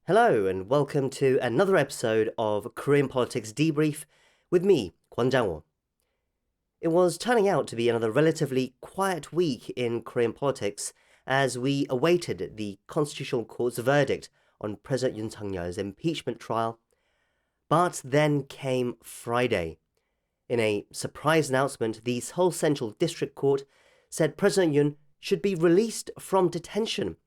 Hello and welcome to another episode of Korean Politics Debrief with me, Kwon Jang-woo. It was turning out to be another relatively quiet week in Korean politics as we awaited the Constitutional Court's verdict on President Yoon Suk Yeol's impeachment trial. But then came Friday. In a surprise announcement, the Seoul Central District Court said President Yoon should be released from detention,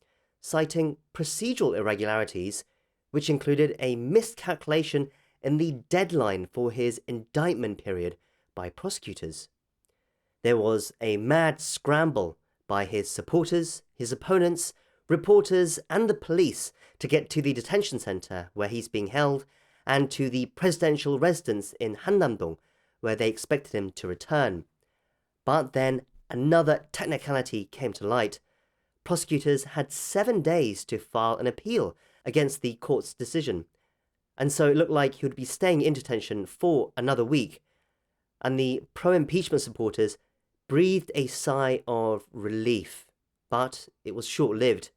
citing procedural irregularities, which included a miscalculation in the deadline for his indictment period by prosecutors. There was a mad scramble by his supporters, his opponents, reporters, and the police to get to the detention centre where he's being held and to the presidential residence in Hannam-dong, where they expected him to return. But then another technicality came to light. Prosecutors had 7 days to file an appeal against the court's decision, and so it looked like he would be staying in detention for another week, and the pro-impeachment supporters breathed a sigh of relief, but it was short-lived.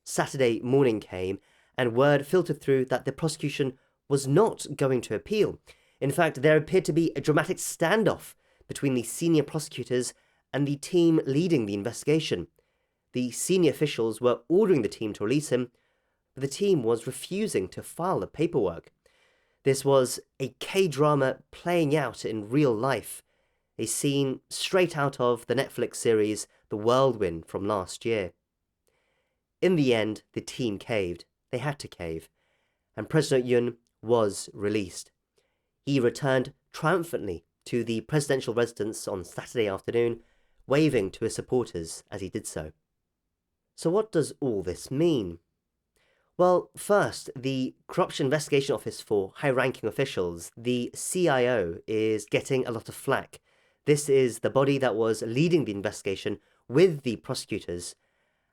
Saturday morning came, and word filtered through that the prosecution was not going to appeal. In fact, there appeared to be a dramatic standoff between the senior prosecutors and the team leading the investigation. The senior officials were ordering the team to release him, but the team was refusing to file the paperwork. This was a K-drama playing out in real life, a scene straight out of the Netflix series The Whirlwind from last year. In the end, the team caved. They had to cave, and President Yoon was released. He returned triumphantly to the presidential residence on Saturday afternoon, waving to his supporters as he did so. So what does all this mean? Well, first, the Corruption Investigation Office for High-Ranking Officials, the CIO, is getting a lot of flack. This is the body that was leading the investigation with the prosecutors,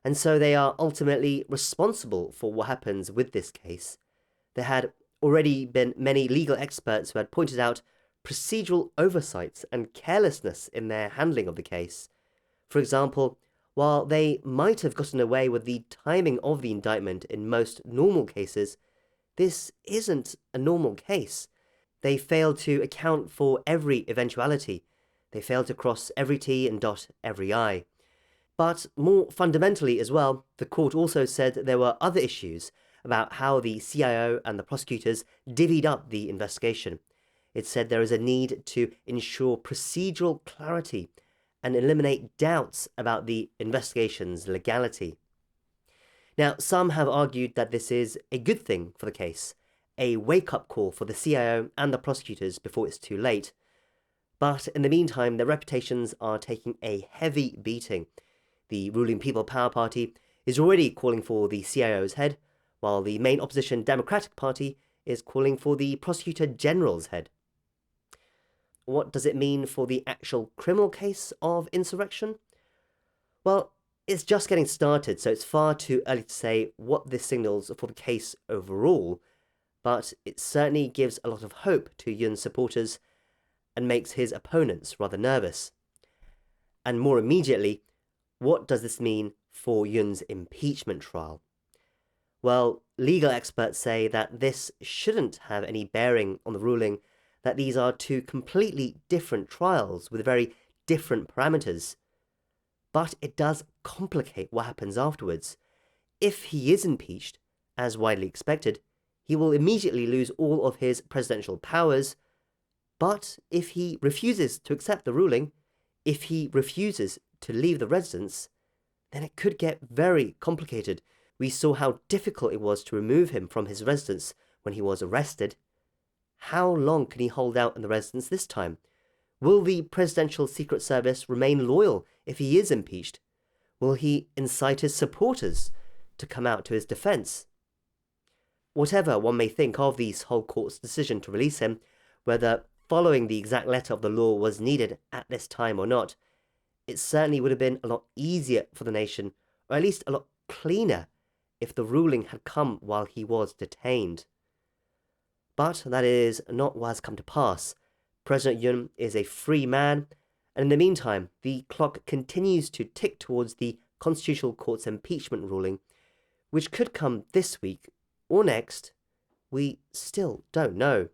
and so they are ultimately responsible for what happens with this case. There had already been many legal experts who had pointed out procedural oversights and carelessness in their handling of the case. For example, while they might have gotten away with the timing of the indictment in most normal cases, this isn't a normal case. They failed to account for every eventuality. They failed to cross every T and dot every I. But more fundamentally as well, the court also said there were other issues about how the CIO and the prosecutors divvied up the investigation. It said there is a need to ensure procedural clarity and eliminate doubts about the investigation's legality. Now, some have argued that this is a good thing for the case, a wake-up call for the CIO and the prosecutors before it's too late. But in the meantime, their reputations are taking a heavy beating. The ruling People Power Party is already calling for the CIO's head, while the main opposition Democratic Party is calling for the Prosecutor General's head. What does it mean for the actual criminal case of insurrection? Well, it's just getting started, so it's far too early to say what this signals for the case overall, but it certainly gives a lot of hope to Yoon's supporters and makes his opponents rather nervous. And more immediately, what does this mean for Yoon's impeachment trial? Well, legal experts say that this shouldn't have any bearing on the ruling, that these are two completely different trials with very different parameters. But it does complicate what happens afterwards. If he is impeached, as widely expected, he will immediately lose all of his presidential powers. But if he refuses to accept the ruling, if he refuses to leave the residence, then it could get very complicated. We saw how difficult it was to remove him from his residence when he was arrested. How long can he hold out in the residence this time? Will the Presidential Secret Service remain loyal if he is impeached? Will he incite his supporters to come out to his defense? Whatever one may think of the Seoul Court's decision to release him, whether following the exact letter of the law was needed at this time or not, it certainly would have been a lot easier for the nation, or at least a lot cleaner, if the ruling had come while he was detained. But that is not what has come to pass. President Yoon is a free man, and in the meantime, the clock continues to tick towards the Constitutional Court's impeachment ruling, which could come this week or next, we still don't know.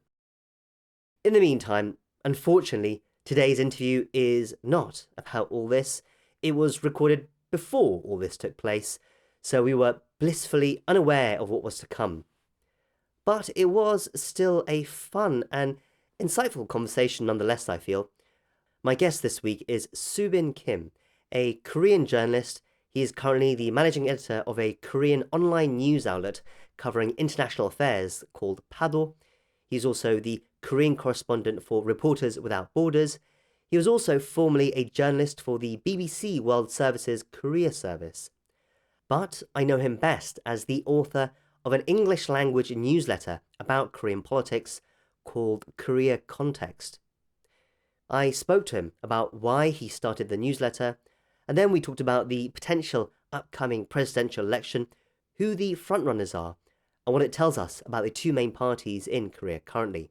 In the meantime, unfortunately, today's interview is not about all this. It was recorded before all this took place, so we were blissfully unaware of what was to come. But it was still a fun and insightful conversation nonetheless, I feel. My guest this week is Subin Kim, a Korean journalist. He is currently the managing editor of a Korean online news outlet covering international affairs called Pado. He's also the Korean correspondent for Reporters Without Borders. He was also formerly a journalist for the BBC World Service's Korea service. But I know him best as the author of an English language newsletter about Korean politics called Korea Context. I spoke to him about why he started the newsletter, and then we talked about the potential upcoming presidential election, who the frontrunners are, and what it tells us about the two main parties in Korea currently.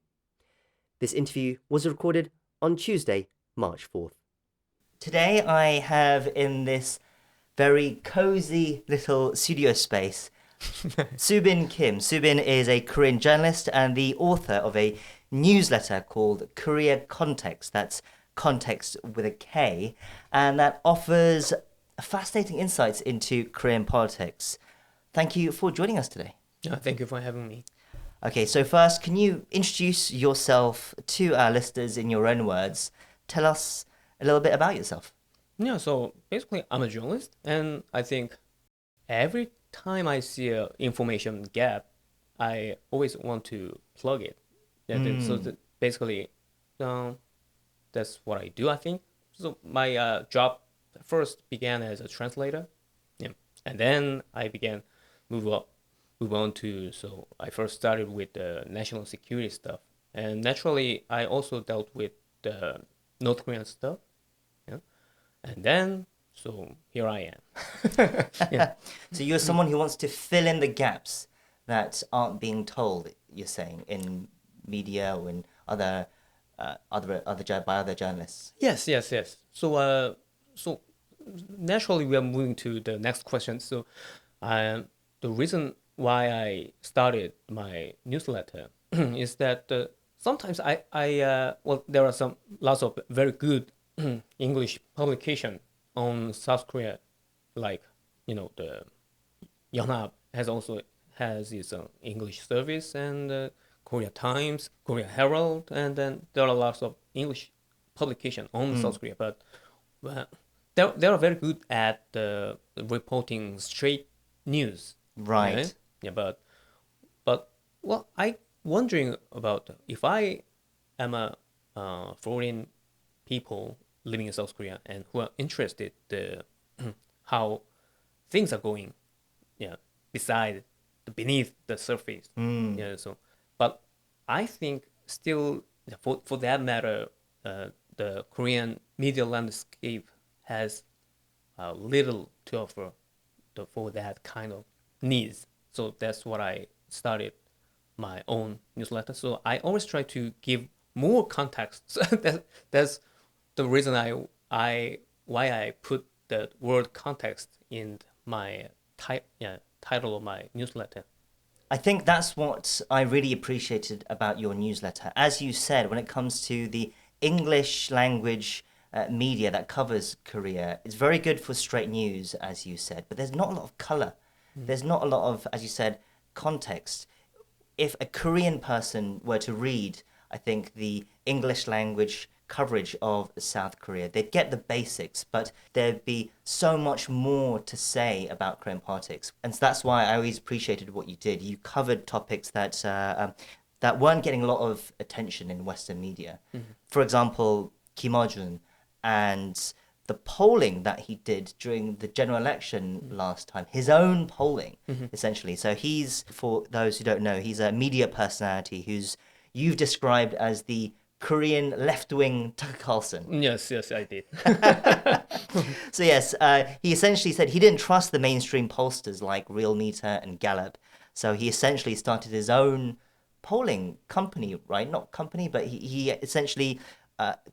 This interview was recorded on Tuesday, March 4th. Today I have in this very cozy little studio space Subin Kim. Subin is a Korean journalist and the author of a newsletter called Korea Context. That's context with a K, and that offers fascinating insights into Korean politics. Thank you for joining us today. Thank you for having me. Okay, so first, can you introduce yourself to our listeners in your own words? Tell us a little bit about yourself. Yeah, so basically I'm a journalist, and I think every time I see an information gap, I always want to plug it. Basically, that's what I do, I think. So my job first began as a translator, yeah, and then I began move on to, so I first started with the national security stuff, and naturally I also dealt with the North Korean stuff, yeah, and then so here I am. Yeah. So you're someone who wants to fill in the gaps that aren't being told, you're saying, in media or in other by other journalists. Yes. So naturally we are moving to the next question. So the reason why I started my newsletter is that sometimes there are lots of very good English publication on South Korea, like the Yonhap has its English service, and Korea Times, Korea Herald, and then there are lots of English publication on South Korea, but they are very good at reporting straight news. Right. Right? Yeah, but well, I wondering about if I am a foreign people living in South Korea and who are interested how things are going, yeah, beneath the surface. Yeah, so but I think still for that matter, the Korean media landscape has little to offer for that kind of needs. So that's what I started my own newsletter. So I always try to give more context. So that's the reason why I put the word context in my title of my newsletter. I think that's what I really appreciated about your newsletter. As you said, when it comes to the English language media that covers Korea, it's very good for straight news, as you said, but there's not a lot of color. There's not a lot of, as you said, context. If a Korean person were to read, I think, the English language coverage of South Korea, they'd get the basics, but there'd be so much more to say about Korean politics. And so that's why I always appreciated what you did. You covered topics that weren't getting a lot of attention in Western media. For example, Kim Jong-un and the polling that he did during the general election last time, his own polling, essentially. So he's, for those who don't know, he's a media personality who's you've described as the Korean left-wing Tucker Carlson. Yes, I did. So yes, he essentially said he didn't trust the mainstream pollsters like Real Meter and Gallup. So he essentially started his own polling company, right? Not company, but he essentially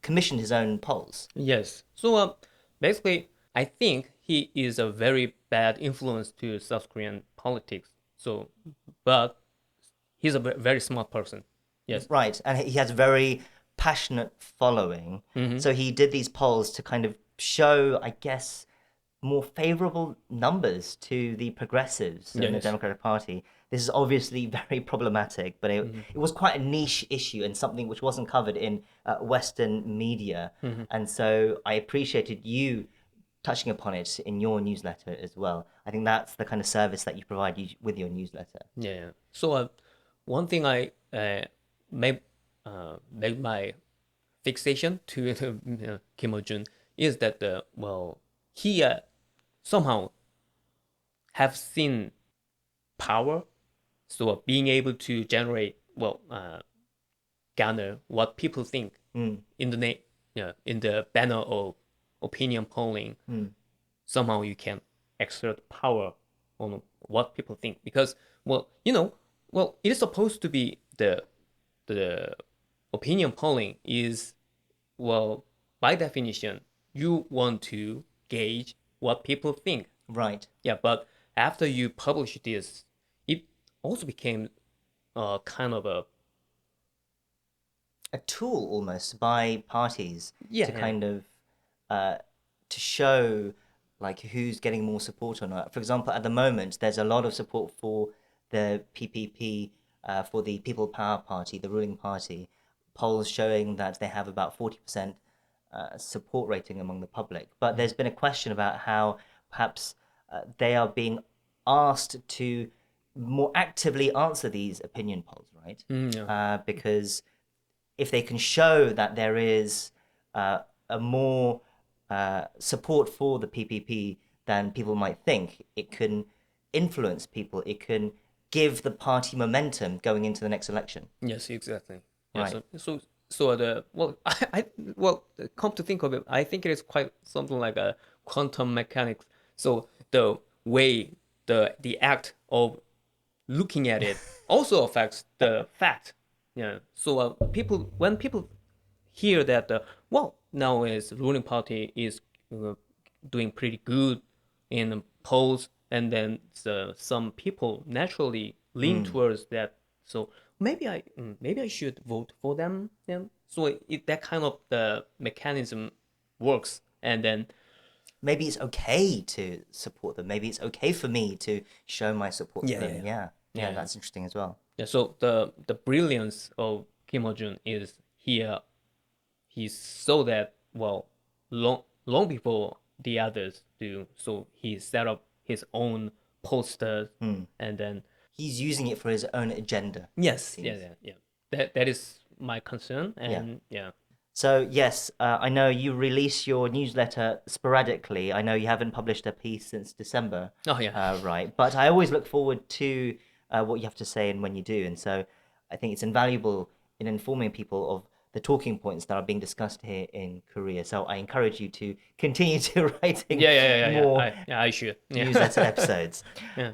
commissioned his own polls. Yes. So basically, I think he is a very bad influence to South Korean politics. So, but he's a very smart person. Yes. Right, and he has a very passionate following. So he did these polls to kind of show, I guess, more favorable numbers to the progressives in the Yes. Democratic Party. This is obviously very problematic, but it was quite a niche issue and something which wasn't covered in Western media. And so I appreciated you touching upon it in your newsletter as well. I think that's the kind of service that you provide with your newsletter. Yeah. So one thing I made my fixation to Kim Il-jun is that he somehow have seen power, so being able to generate garner what people think in the banner of opinion polling. Somehow you can exert power on what people think, because it is supposed to be the opinion polling is, by definition you want to gauge what people think. Right. Yeah, but after you publish this, it also became kind of a tool almost by parties Yeah, to yeah. kind of to show like who's getting more support or not. For example, at the moment, there's a lot of support for the PPP, for the People Power Party, the ruling party. Polls showing that they have about 40% support rating among the public. But there's been a question about how perhaps they are being asked to more actively answer these opinion polls, right? Because if they can show that there is a more support for the PPP than people might think, it can influence people. It can give the party momentum going into the next election. Yes, exactly. Yeah, Right. so the come to think of it, I think it is quite something like a quantum mechanics. So the way the act of looking at it also affects the fact. Yeah. So when people hear that now is ruling party is doing pretty good in polls, and then some people naturally lean towards that. So maybe I should vote for them. Yeah. So that kind of the mechanism works, and then Maybe it's okay to support them. Maybe it's okay for me to show my support Yeah, for them. yeah, Yeah. yeah. That's interesting as well. yeah. So the brilliance of Kim Il Jun is he saw that long before the others do. So he set up his own posters, and then He's using it for his own agenda. yes, Seems. yeah. That is my concern, and yeah. So, yes, I know you release your newsletter sporadically. I know you haven't published a piece since December. Oh yeah. Right. But I always look forward to what you have to say and when you do. And so I think it's invaluable in informing people of the talking points that are being discussed here in Korea. So I encourage you to continue to writing Yeah. more I should. Yeah. newsletter episodes. Yeah.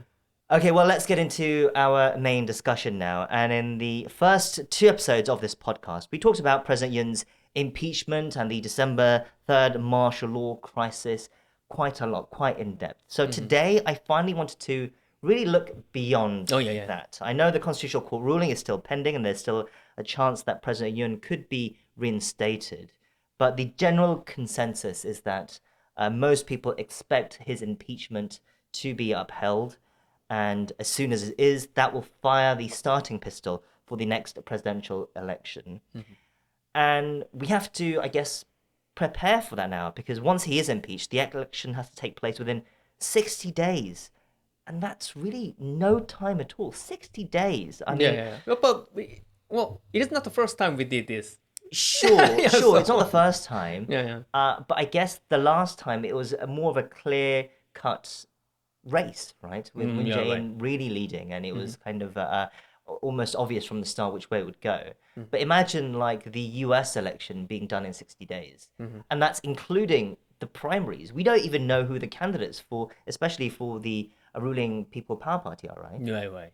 Okay, well, let's get into our main discussion now. And in the first two episodes of this podcast, we talked about President Yoon's impeachment and the December 3rd martial law crisis quite a lot, quite in depth. So today, I finally wanted to really look beyond Oh, yeah. that. I know the Constitutional Court ruling is still pending, and there's still a chance that President Yoon could be reinstated. But the general consensus is that most people expect his impeachment to be upheld. And as soon as it is, that will fire the starting pistol for the next presidential election. And we have to, I guess, prepare for that now, because once he is impeached, the election has to take place within 60 days. And that's really no time at all. 60 days. I mean, Yeah. But it is not the first time we did this. sure, Yeah, sure, it's so- not the first time. Yeah. But I guess the last time it was more of a clear-cut race, right? With Moon yeah, Jae-in really leading, and it was kind of almost obvious from the start which way it would go. But imagine like the US election being done in 60 days, and that's including the primaries. We don't even know who the candidates for, especially for the ruling People Power Party, are, right? Right.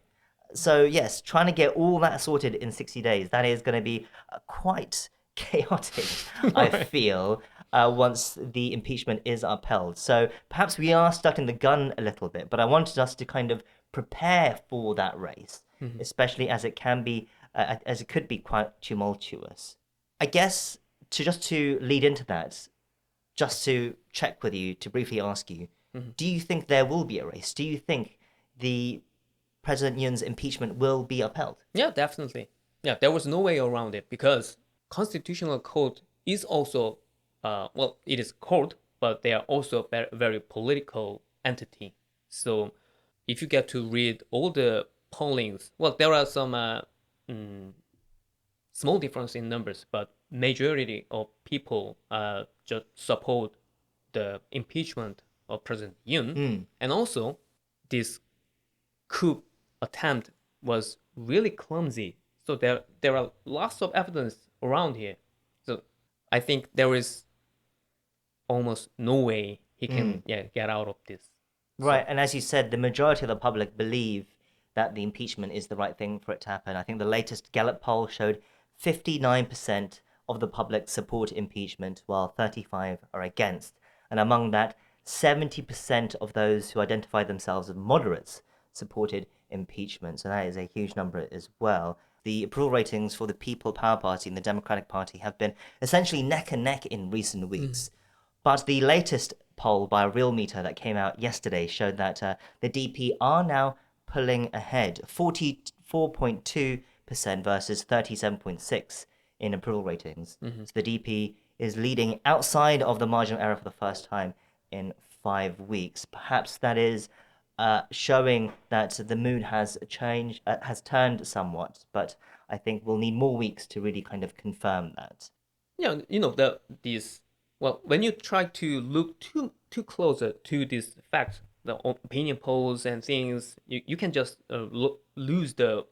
So yes, trying to get all that sorted in 60 days, that is going to be quite chaotic, I feel, once the impeachment is upheld. So perhaps we are stuck in the gun a little bit, but I wanted us to kind of prepare for that race especially as it can be, as it could be quite tumultuous. I guess to lead into that, just to check with you, to briefly ask you, do you think there will be a race? Do you think the President Yoon's impeachment will be upheld? Yeah, definitely. Yeah, there was no way around it because constitutional court is also, well, it is court, but they are also a very political entity. So if you get to read all the pollings, well, there are some small difference in numbers, but majority of people just support the impeachment of President Yoon, and also this coup attempt was really clumsy. So there are lots of evidence around here. So I think there is almost no way he can get out of this. Right, and as you said, the majority of the public believe that the impeachment is the right thing for it to happen. I think the latest Gallup poll showed 59% of the public support impeachment, while 35% are against. And among that, 70% of those who identify themselves as moderates supported impeachment. So that is a huge number as well. The approval ratings for the People Power Party and the Democratic Party have been essentially neck and neck in recent weeks. But the latest poll by Real Meter that came out yesterday showed that the DP are now pulling ahead, 44.2% versus 37.6% in approval ratings. So the DP is leading outside of the marginal error for the first time in 5 weeks. Perhaps that is showing that the mood has changed, has turned somewhat, but I think we'll need more weeks to really kind of confirm that. Yeah, these, well, when you try to look too closer to these facts, the opinion polls and things, you can just lose the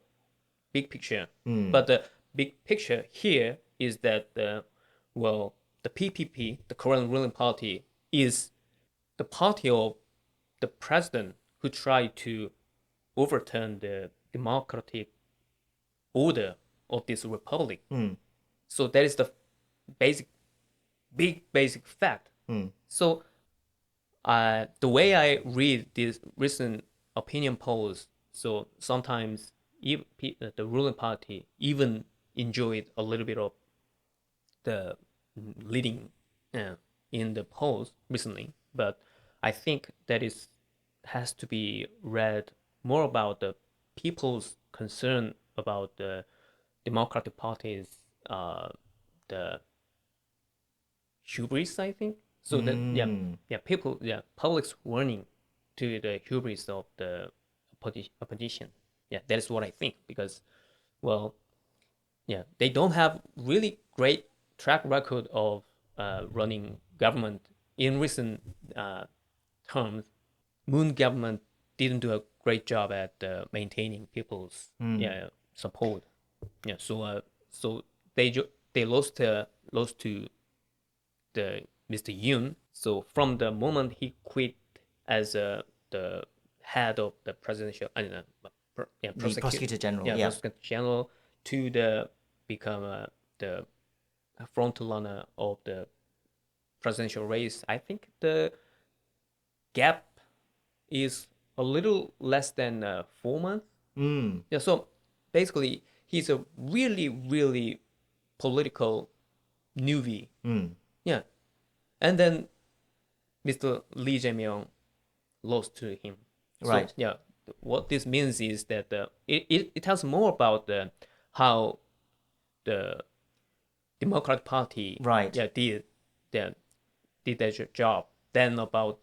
big picture. But the big picture here is that the PPP, the Korean ruling party, is the party of the president who tried to overturn the democratic order of this republic. So that is the basic fact. So the way I read these recent opinion polls, so sometimes even the ruling party even enjoyed a little bit of the leading in the polls recently, but I think that has to be read more about the people's concern about the Democratic Party's the hubris, I think. So that public's warning to the hubris of the opposition. Yeah, that is what I think, because, well, they don't have really great track record of running government in recent terms. Moon government didn't do a great job at maintaining people's support. Yeah, so they lost to the Mr. Yoon. So from the moment he quit as the head of the presidential, prosecutor general, prosecutor general, to become the front runner of the presidential race, I think the gap is a little less than 4 months. Yeah, so basically he's a really, really political newbie. Yeah, and then Mr. Lee Jae-myung lost to him. Right. So, yeah, what this means is that it tells more about how the Democratic Party did their job than about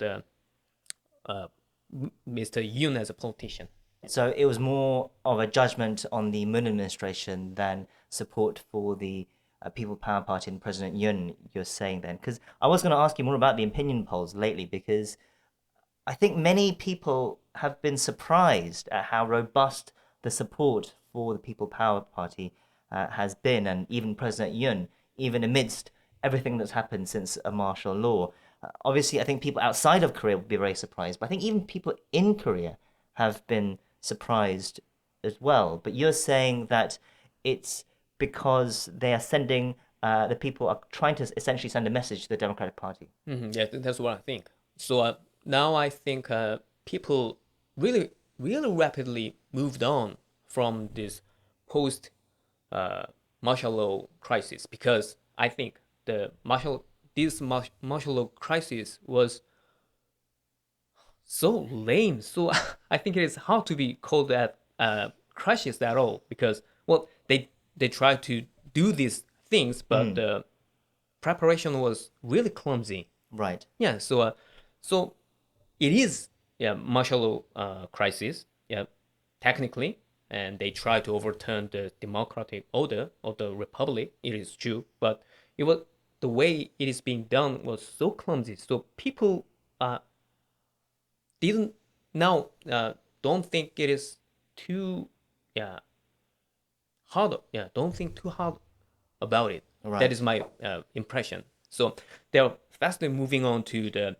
Mr. Yoon as a politician. So it was more of a judgment on the Moon administration than support for the People Power Party and President Yoon, you're saying then? Because I was going to ask you more about the opinion polls lately, because I think many people have been surprised at how robust the support for the People Power Party has been, and even President Yoon, even amidst everything that's happened since a martial law. Obviously, I think people outside of Korea would be very surprised, but I think even people in Korea have been surprised as well. But you're saying that it's because they are sending, the people are trying to essentially send a message to the Democratic Party. Yeah, that's what I think. So now I think people really, really rapidly moved on from this post martial law crisis, because I think this martial law crisis was so lame. So I think it is hard to be called that crisis at all, because well they try to do these things, but the preparation was really clumsy. Right. Yeah. So it is martial law crisis. Yeah, technically, and they try to overturn the democratic order of the republic. It is true, but it was the way it is being done was so clumsy. So people didn't now don't think it is too yeah hard. Yeah, don't think too hard about it. Right. That is my impression. So they're fastly moving on to the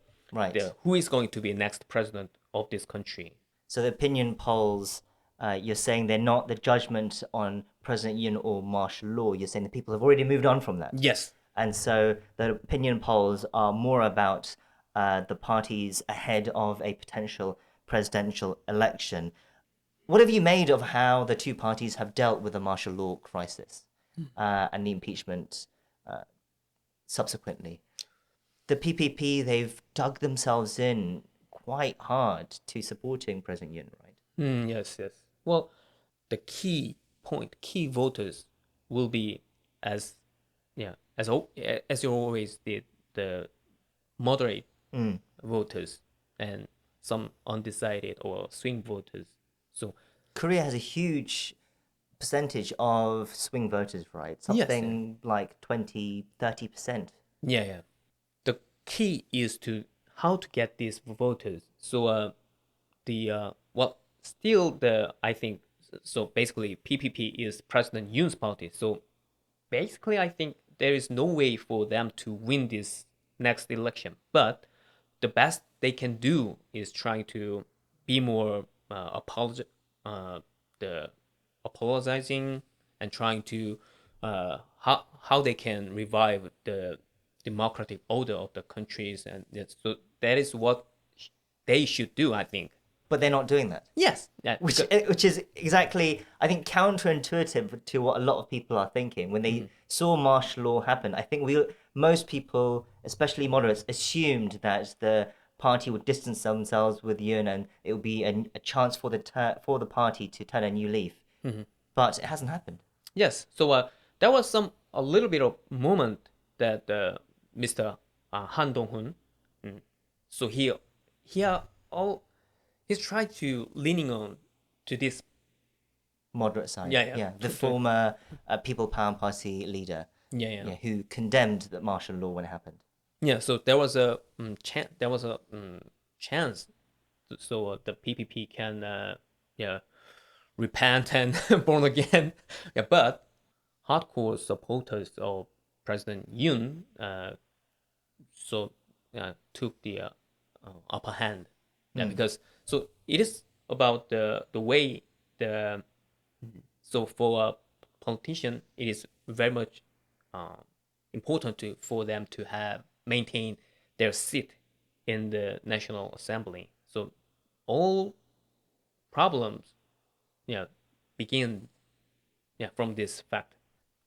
who is going to be next president of this country. So the opinion polls, you're saying they're not the judgment on President Yoon or martial law. You're saying the people have already moved on from that. Yes. And so the opinion polls are more about the parties ahead of a potential presidential election. What have you made of how the two parties have dealt with the martial law crisis and the impeachment subsequently? The PPP, they've dug themselves in quite hard to supporting President Yoon, right? Yes. Well, the key voters will be as you always did, the moderate voters and some undecided or swing voters. So Korea has a huge percentage of swing voters, right? Something like 20, 30%. Yeah. The key is to how to get these voters. So I think so. Basically, PPP is President Yoon's party. So basically, I think there is no way for them to win this next election. But the best they can do is trying to be more apologizing and trying to how they can revive the democratic order of the countries, and so that is what they should do, I think. But they're not doing that. Yes, which is exactly, I think, counterintuitive to what a lot of people are thinking when they saw martial law happen. I think most people, especially moderates, assumed that the party would distance themselves with Yoon and it would be a chance for the party to turn a new leaf. But it hasn't happened. Yes, so there was a little bit of moment that Mr. Han Dong-hun, so he's tried to leaning on to this moderate side. Yeah. The former People Power Party leader. Yeah. Who condemned the martial law when it happened. Yeah, so there was a chance, so the PPP can repent and born again. Yeah, but hardcore supporters of President Yoon took the upper hand. Yeah, because so it is about the way so for a politician it is very much important for them to maintain their seat in the National Assembly. So all problems begin from this fact.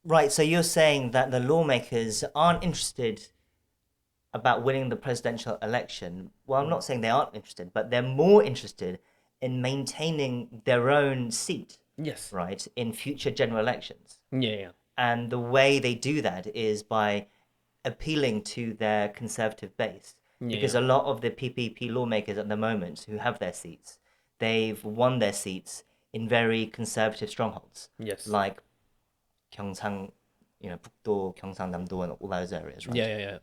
Right, so you're saying that the lawmakers aren't interested about winning the presidential election. Well, I'm not saying they aren't interested, but they're more interested in maintaining their own seat. Yes. Right, in future general elections. Yeah. And the way they do that is by appealing to their conservative base. Because a lot of the PPP lawmakers at the moment who have their seats, they've won their seats in very conservative strongholds. Yes. Like Gyeongsang, Bukdo, Gyeongsang, Namdo, and all those areas, right? Yeah.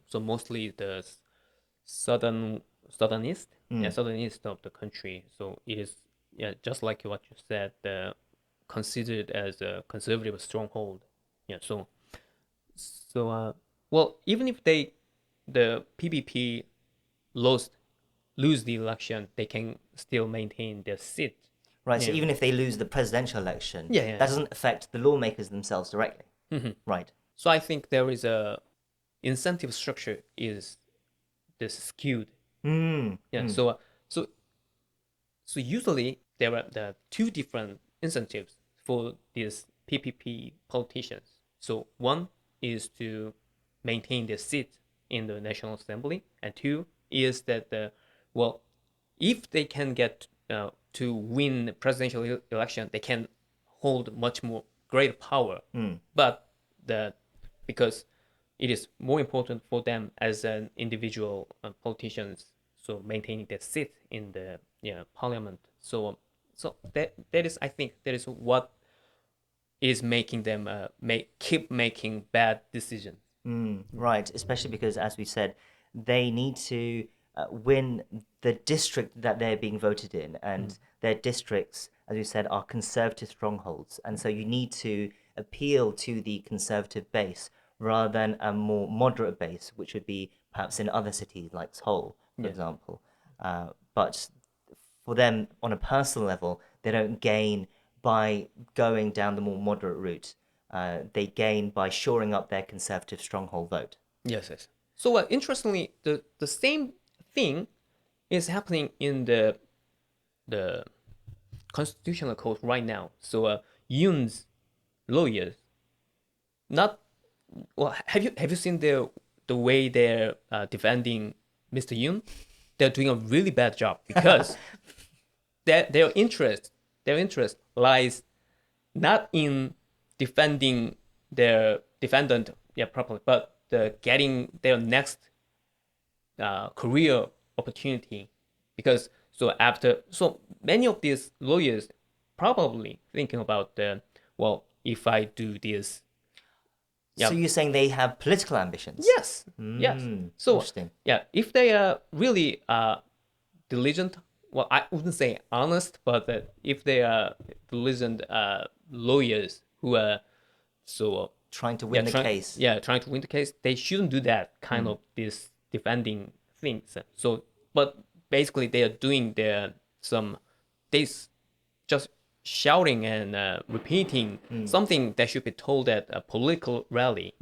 So mostly the southernist of the country. So it is just like what you said, considered as a conservative stronghold. Yeah. So well, even if the PPP lose the election, they can still maintain their seat. Right. So even if they lose the presidential election, that doesn't affect the lawmakers themselves directly. Right. So I think there is a incentive structure is this skewed. So usually there are the two different incentives for these PPP politicians. So one is to maintain their seat in the National Assembly, and two is that if they can get to win the presidential election, they can hold much more great power. But because it is more important for them as an individual politicians, so maintaining their seat in the parliament. So that is, I think, that is what is making them keep making bad decisions. Right, especially because, as we said, they need to win the district that they're being voted in, and their districts, as we said, are conservative strongholds. And so you need to appeal to the conservative base rather than a more moderate base, which would be perhaps in other cities like Seoul, for example. But for them, on a personal level, they don't gain by going down the more moderate route. They gain by shoring up their conservative stronghold vote. Yes. So interestingly, the same thing is happening in the constitutional court right now. So Yoon's lawyers, not well. Have you seen the way they're defending Mr. Yoon? They're doing a really bad job because their interest lies not in defending their defendant properly, but getting their next career opportunity. Because so many of these lawyers probably thinking about if I do this. So you're saying they have political ambitions? Yes. So Interesting. if they are really diligent, well, I wouldn't say honest, but if they are diligent lawyers who are trying to win the case. Trying to win the case, they shouldn't do that kind of this defending things. So, but basically they are doing just shouting and repeating something that should be told at a political rally.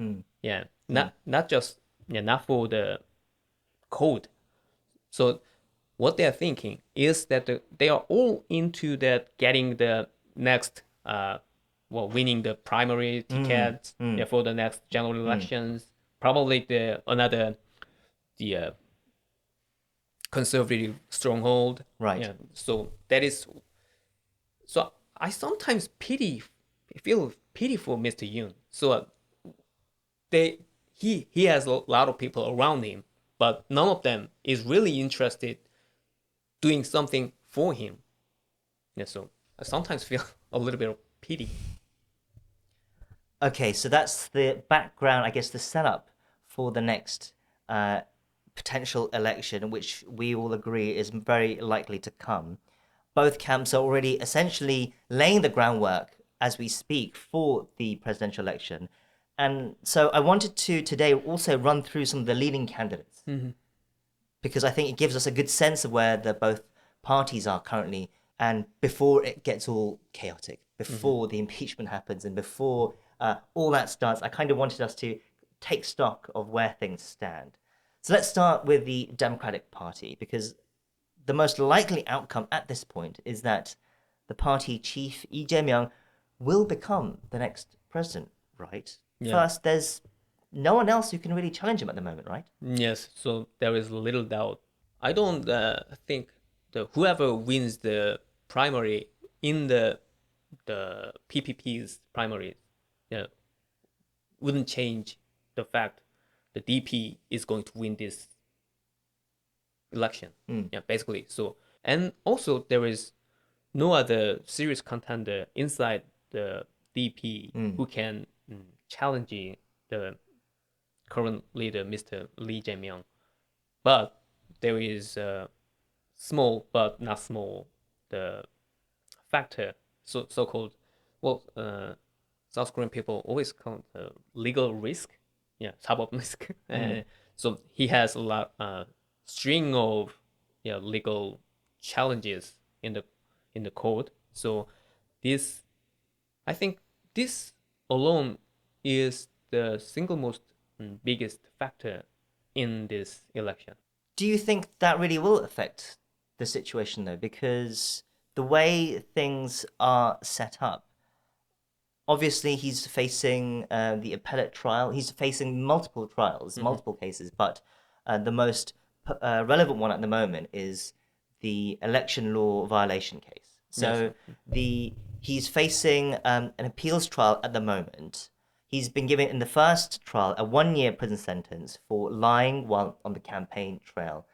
Not just not for the code. So what they are thinking is that they are all into that getting the next winning the primary tickets for the next general elections. Probably the conservative stronghold. Right. Yeah. So that is. So I sometimes feel pity for Mr. Yoon. So he has a lot of people around him, but none of them is really interested doing something for him. Yeah. So I sometimes feel a little bit of pity. Okay, so that's the background, I guess, the setup for the next potential election, which we all agree is very likely to come. Both camps are already essentially laying the groundwork as we speak for the presidential election. And so I wanted to today also run through some of the leading candidates, because I think it gives us a good sense of where both parties are currently, and before it gets all chaotic, before the impeachment happens, and before all that starts, I kind of wanted us to take stock of where things stand. So let's start with the Democratic Party, because the most likely outcome at this point is that the party chief, Lee Jae-myung, will become the next president, right? Yeah. First, there's no one else who can really challenge him at the moment, right? Yes, so there is little doubt. I don't think whoever wins the primary in the PPP's primary wouldn't change the fact the DP is going to win this election. Yeah, basically. So, and also there is no other serious contender inside the DP who can challenge the current leader, Mr. Lee Jae-myung. But there is a small but not small the factor, so-called, South Korean people always call it legal risk. Yeah, 사법 risk. So he has a lot string of legal challenges in the court. So I think this alone is the single most biggest factor in this election. Do you think that really will affect the situation, though? Because the way things are set up, obviously he's facing the appellate trial. He's facing multiple trials, multiple cases, but the most relevant one at the moment is the election law violation case. So he's facing an appeals trial at the moment. He's been given in the first trial a 1-year prison sentence for lying while on the campaign trail.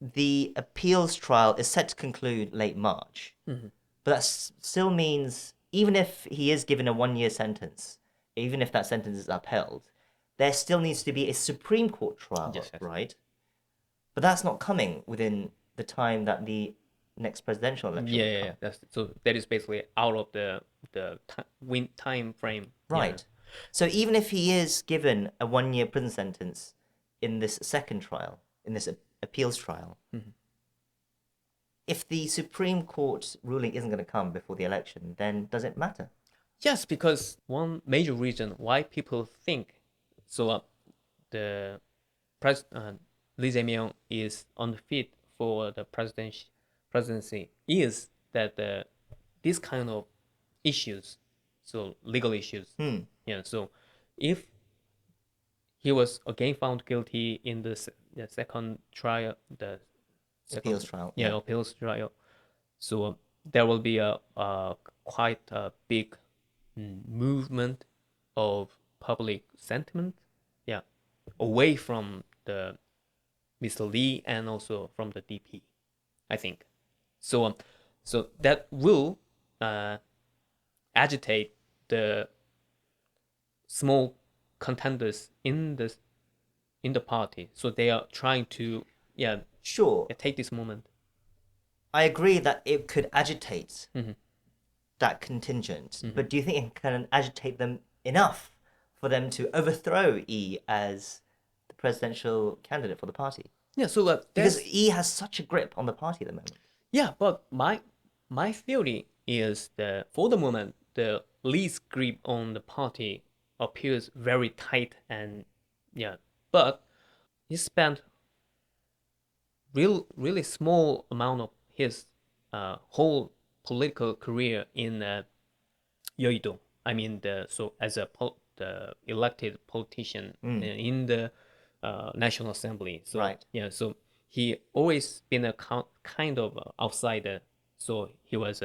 The appeals trial is set to conclude late March, but that still means even if he is given a 1-year sentence, even if that sentence is upheld, there still needs to be a Supreme Court trial, right? But that's not coming within the time that the next presidential election will come. So that is basically out of the time frame. Right. So even if he is given a 1-year prison sentence in this second trial, in this appeals trial, if the Supreme Court ruling isn't going to come before the election, then does it matter? Yes, because one major reason why people think the Lee Jae-myung is unfit for the presidency is that this kind of issues, so legal issues, so if he was again found guilty in the second trial, the Appeals trial. Appeals trial, so there will be a quite a big movement of public sentiment, away from the Mr. Lee and also from the DP, I think. So that will agitate the small contenders in the party. So they are trying to take this moment. I agree that it could agitate that contingent, but do you think it can agitate them enough for them to overthrow E as the presidential candidate for the party? Yeah, so because E has such a grip on the party at the moment. Yeah, but my theory is that for the moment, the Lee's grip on the party appears very tight, and but he spent really small amount of his whole political career in Yeouido. I mean, as a the elected politician in the National Assembly. So right. So he always been a kind of outsider. So he was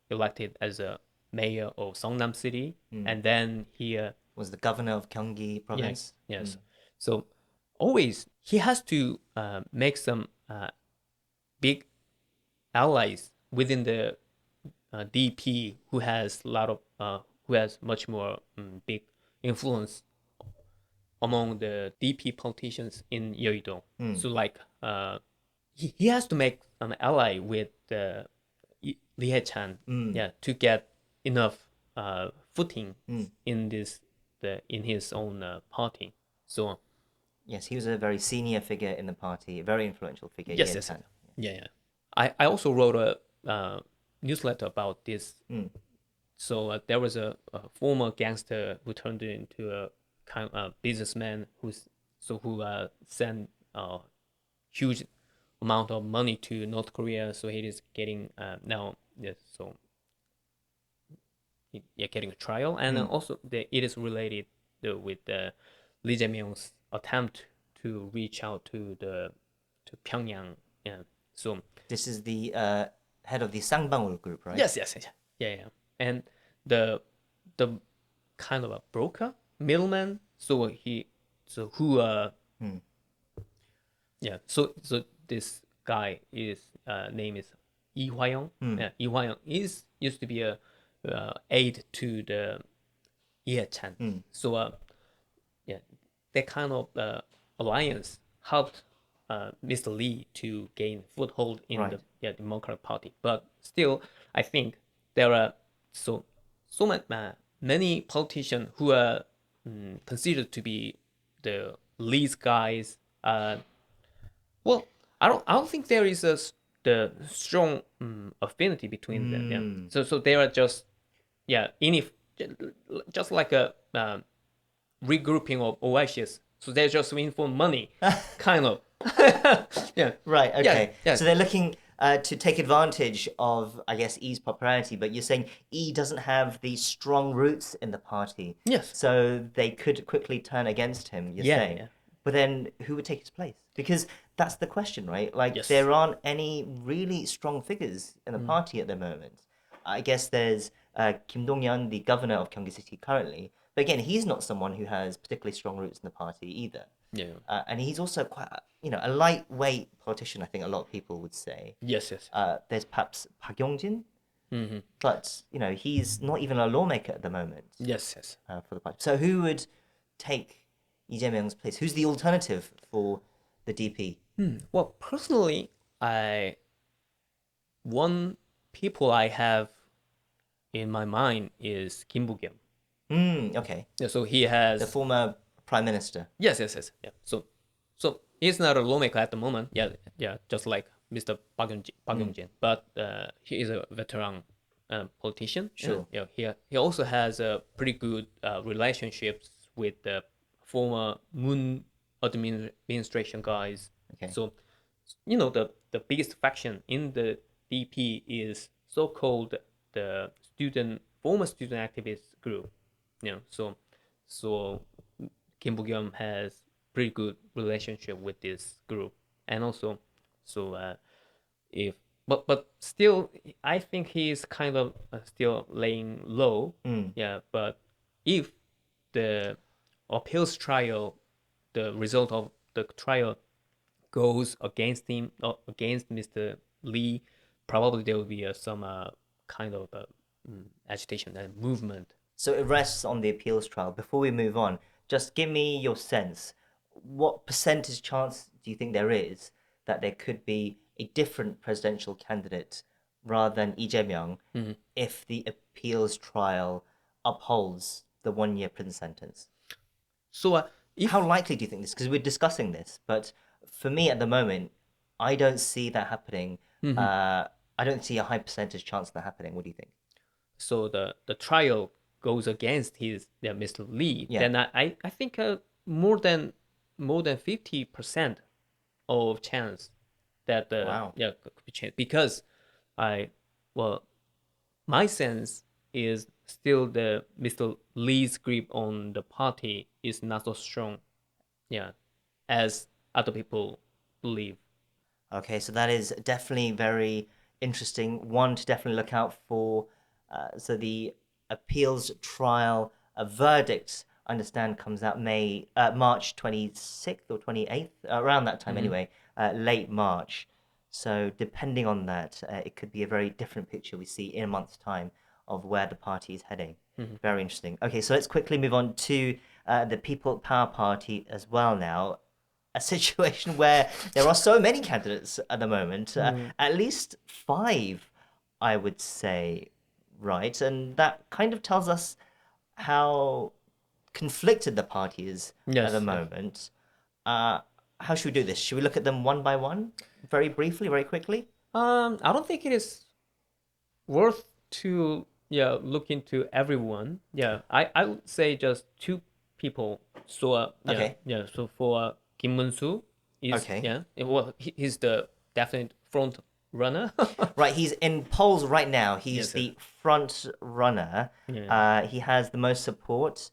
elected as a mayor of Seongnam City, and then he was the governor of Gyeonggi province. Yes. So always he has to make some big allies within the DP, who has much more big influence among the DP politicians in Yeouido. So like he has to make an ally with Lee Hae-chan, to get enough footing in his own party. So yes, he was a very senior figure in the party, a very influential figure. Yes. I also wrote a newsletter about this. So there was a former gangster who turned into a kind of businessman who sent a huge amount of money to North Korea. So he is getting getting a trial, and also it is related with Lee Jae-myung's attempt to reach out to Pyongyang. So this is the head of the Sangbangul group, right? Yes. And the kind of a broker, middleman. So this guy is name is Lee Hwa-young. Lee Hwa-young used to be a aide to the Lee Hae-chan. So that kind of alliance helped Mr. Lee to gain foothold in the Democratic Party. But still, I think there are so many politicians who are considered to be the Lee's guys. Well, I don't think there is the strong affinity between them. Yeah. So they are just just like a regrouping of oases. So they're just in for money, kind of. Right. Okay. Yeah. So they're looking to take advantage of, I guess, E's popularity, but you're saying E doesn't have the strong roots in the party. Yes. So they could quickly turn against him, you're Yeah, saying. yeah. But then who would take his place? Because that's the question, right? Like, Yes. there aren't any really strong figures in the party at the moment. I guess there's Kim Dong-yeon, the governor of Gyeonggi City currently. But again, he's not someone who has particularly strong roots in the party either. Yeah. And he's also quite, a lightweight politician, I think a lot of people would say. Yes, yes. There's perhaps Park Yong-jin, Mm-hmm. but, he's not even a lawmaker at the moment Yes, yes. for the party. So who would take Lee Jae-myung's place? Who's the alternative for the DP? Well, personally, one people I have in my mind is Kim Boo-kyum. Okay. Yeah, so he has The former prime minister. yes, yes, yes. Yeah. So he's not a lawmaker at the moment. Yeah, yeah. Just like Mr. Park Young-jin, but he is a veteran politician. Sure. Yeah. He also has a pretty good relationships with the former Moon administration guys. Okay. So the biggest faction in the DP is so-called the former student activist group. So Kim Boo-kyum has pretty good relationship with this group, and also, if but still, I think he is kind of still laying low. Yeah, but if the appeals trial, the result of the trial goes against him, against Mr. Lee, probably there will be some kind of agitation and movement. So it rests on the appeals trial. Before we move on, just give me your sense. What percentage chance do you think there is that there could be a different presidential candidate rather than Lee Jae-myung if the appeals trial upholds the 1 year prison sentence? So if How likely do you think this? Because we're discussing this, but for me at the moment, I don't see that happening. I don't see a high percentage chance of that happening. What do you think? so the trial goes against Mr. Lee, Yeah. then I think more than 50% of chance that Wow. could be changed, because well, my sense is still the Mr. Lee's grip on the party is not so strong, yeah, as other people believe. Okay, so that is definitely very interesting. One to definitely look out for. So the appeals trial, a verdict, I understand, comes out March 26th or 28th, around that time anyway, late March. So depending on that, it could be a very different picture we see in a month's time of where the party is heading. Very interesting. Okay, so let's quickly move on to the People Power Party as well now. A situation where there are so many candidates at the moment, at least five, I would say, right? And that kind of tells us how conflicted the party is at Yes, the yes. moment. How should we do this? Should we look at them one by one, very briefly, very quickly? I don't think it is worth to look into everyone. I would say just two people. So Okay. so for Kim Mun-soo is Okay. well, he's the definite front runner. Right, he's in polls right now. He's Yes, the front runner. Yeah. He has the most support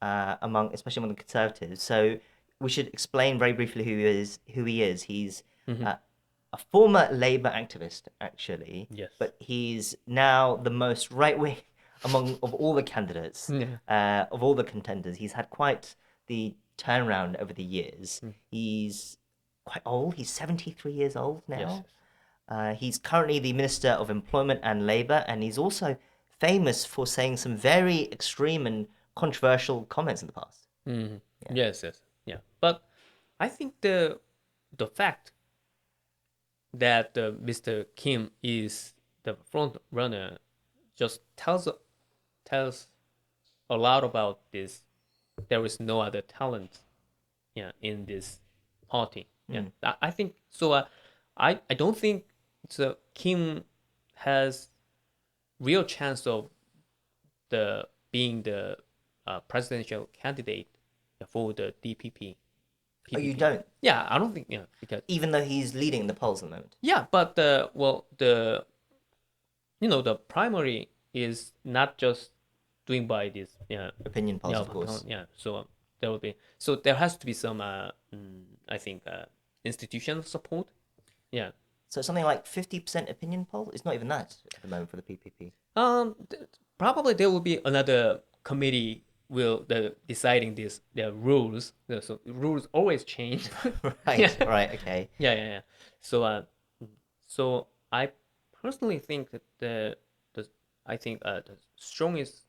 especially among the conservatives. So we should explain very briefly who he is. He's a former Labour activist, actually. Yes. But he's now the most right wing of all the candidates, of all the contenders. He's had quite the turnaround over the years. He's quite old. He's 73 years old now. He's currently the Minister of Employment and Labour, and he's also famous for saying some very extreme and controversial comments in the past. Yes, yeah. But I think the fact that Mr. Kim is the front runner just tells a lot about this. There is no other talent, in this party. I think so. I don't think Kim has real chance of being the presidential candidate for the DPP. PPP. Oh, you don't? Yeah, I don't think because Even though he's leading the polls at the moment. yeah, but the the primary is not just doing by this Opinion polls, of course. so there will be there has to be some I think institutional support. Yeah. So something like 50% opinion poll? It's not even that at the moment for the PPP. Probably there will be another committee will deciding this the rules. So rules always change. Right, right, okay. Yeah. So so I personally think that the I think the strongest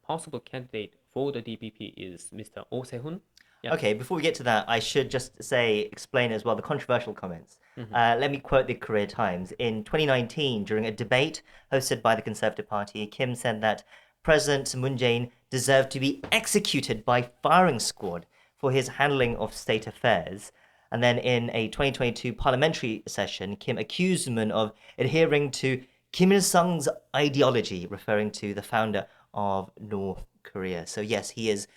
possible candidate for the DPP is Mr. Oh Se-hun. Yeah. Okay, before we get to that, I should just explain as well the controversial comments. Let me quote the Korea Times. In 2019, during a debate hosted by the Conservative Party, Kim said that President Moon Jae-in deserved to be executed by firing squad for his handling of state affairs. And then in a 2022 parliamentary session, Kim accused Moon of adhering to Kim Il-sung's ideology, referring to the founder of North Korea. So yes, he is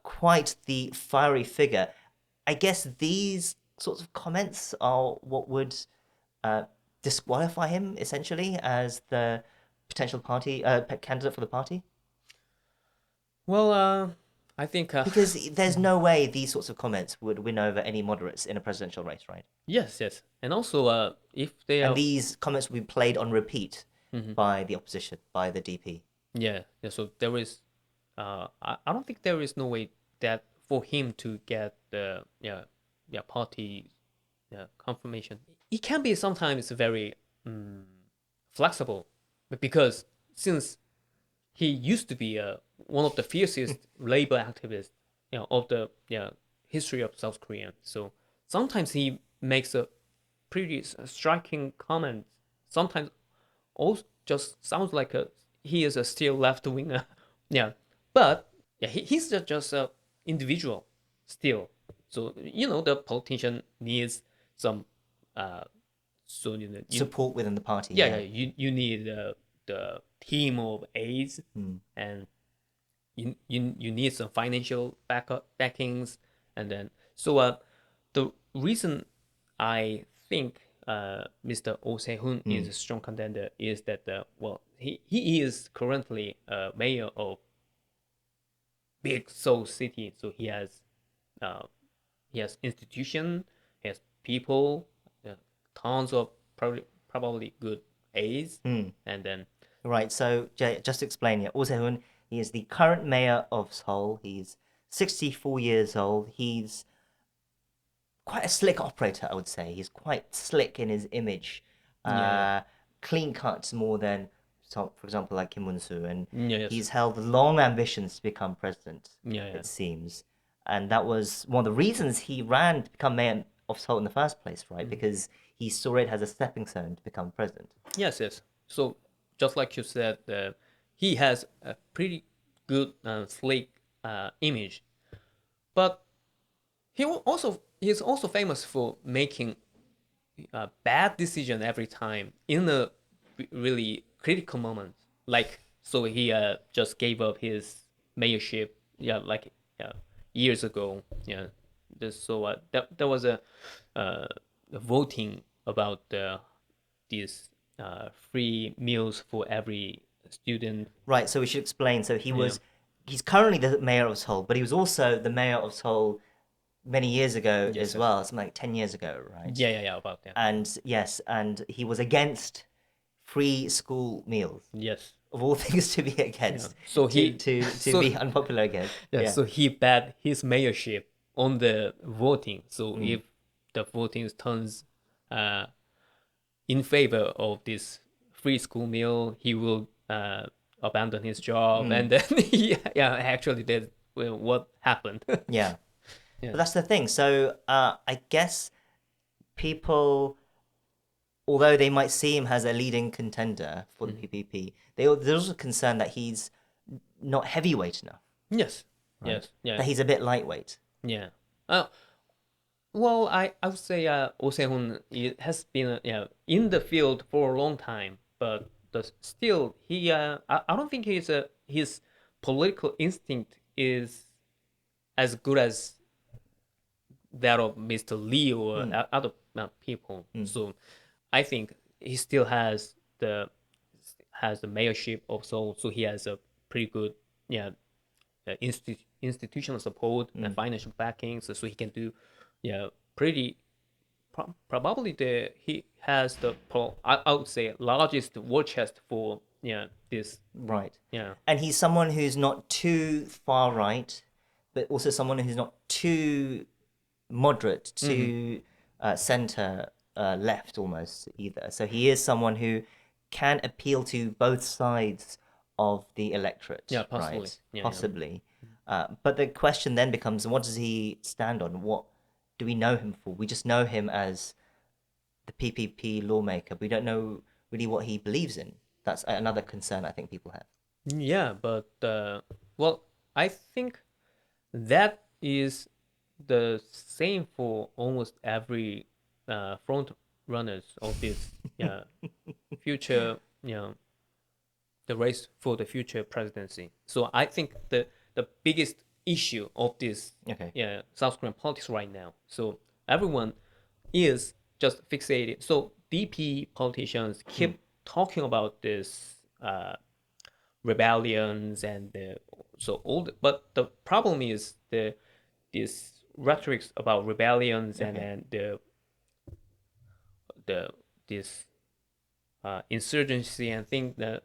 quite the fiery figure. I guess these sorts of comments are what would disqualify him essentially as the potential party candidate for the party. Well, I think Because there's no way these sorts of comments would win over any moderates in a presidential race, right? yes, and also if they And are these comments will be played on repeat by the opposition, by the DP. yeah. So there is I don't think there is no way that for him to get the party confirmation. It can be sometimes very flexible, but because since he used to be one of the fiercest labor activists of the history of South Korea, so sometimes he makes a pretty striking comment. Sometimes also just sounds like he is a still left winger. Yeah, but he's just a individual still. So the politician needs some so Support within the party. yeah, you need the team of aides and you need some financial backings, and then so the reason I think Mr. Oh Se-hun is a strong contender is that he is currently mayor of big Seoul city, so he has institution, he has people, tons of probably good aides, and then Right, so just to explain here, Oh Se-hun, he is the current mayor of Seoul. He's 64 years old. He's quite a slick operator, I would say. He's quite slick in his image. Clean cut more than, for example, like Kim Won-soo. And yes. he's held long ambitions to become president, Yeah. it seems. And that was one of the reasons he ran to become mayor of Seoul in the first place, right? Because he saw it as a stepping stone to become president. Yes. So just like you said, he has a pretty good slick image, but he's also famous for making a bad decision every time in a really critical moment. Like so, he just gave up his mayorship, years ago. Yeah, so there was a voting about these free meals for every student. Right, so we should explain. So he's currently the mayor of Seoul, but he was also the mayor of Seoul many years ago as well, something like 10 years ago, right? Yeah, about that. And yes, and he was against free school meals. Yes. Of all things to be against. So he to be unpopular again. So he bet his mayorship on the voting. So if the voting turns in favor of this free school meal, he will abandon his job, and then actually that's what happened. Yeah. But that's the thing. So I guess people, although they might see him as a leading contender for the PPP, there's also concern that he's not heavyweight enough. Yes. Right? Yes. Yeah. That he's a bit lightweight. Yeah. Well, I would say Oh Se-hun has been in the field for a long time, but still he I don't think his political instinct is as good as that of Mr. Lee or other people. So I think he still has the mayorship of Seoul, so he has a pretty good institutional support and financial backing, so he can do pretty probably he has I would say largest war chest for this. Right. Yeah. And he's someone who's not too far right, but also someone who's not too moderate to center left almost either. So he is someone who can appeal to both sides of the electorate. Yeah, possibly. Right? Yeah, Possibly. But the question then becomes, what does he stand on? What do we know him for? We just know him as the PPP lawmaker. We don't know really what he believes in. That's another concern I think people have. Yeah, but well, I think that is the same for almost every front runners of this future, the race for the future presidency. So I think the biggest issue of this South Korean politics right now. So everyone is just fixated. So DP politicians keep talking about this rebellions and but the problem is this rhetorics about rebellions and then the this insurgency and thing that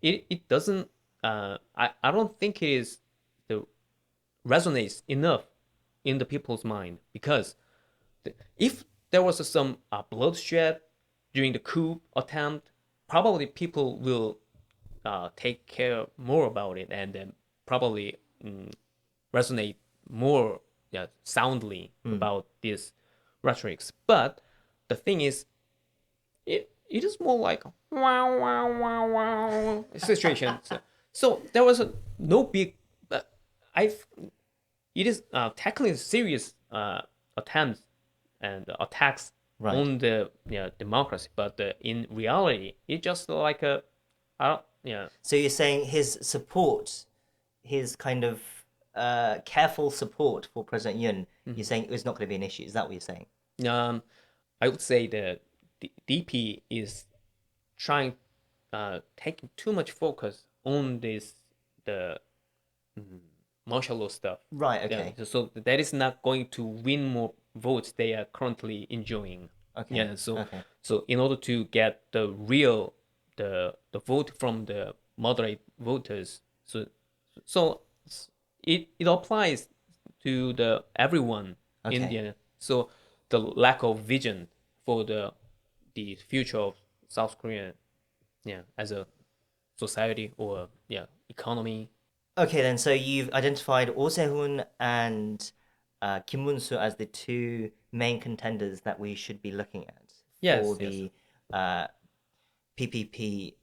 it doesn't I don't think it is the resonates enough in the people's mind, because if there was some bloodshed during the coup attempt, probably people will take care more about it and then probably resonate more soundly about these rhetorics. But the thing is, it is more like wow wow wow wow situation. So there was no big. I it is tackling serious attempts and attacks on the democracy, but in reality, it's just like a So you're saying his support, his kind of careful support for President Yoon, you're saying it was not going to be an issue. Is that what you're saying? I would say the DP is trying taking too much focus on the martial law stuff. Right. Okay. So that is not going to win more votes they are currently enjoying. Okay. Yeah. So in order to get the real the vote from the moderate voters, so it applies to the everyone in India. So the lack of vision for the future of South Korea, as a society or economy. Okay, then. So you've identified Oh Se-hoon and Kim Moon-soo as the two main contenders that we should be looking at for the PPP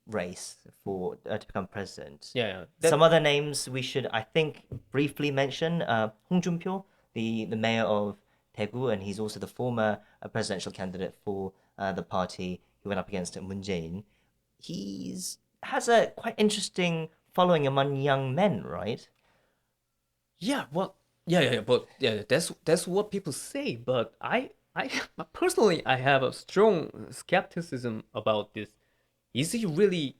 race for to become president. Some other names we should, I think, briefly mention. Hong Jun-pyo, the mayor of Daegu, and he's also the former presidential candidate for the party who went up against Moon Jae-in. He's has a quite interesting following among young men, right? But that's what people say. But I personally, I have a strong skepticism about this. Is he really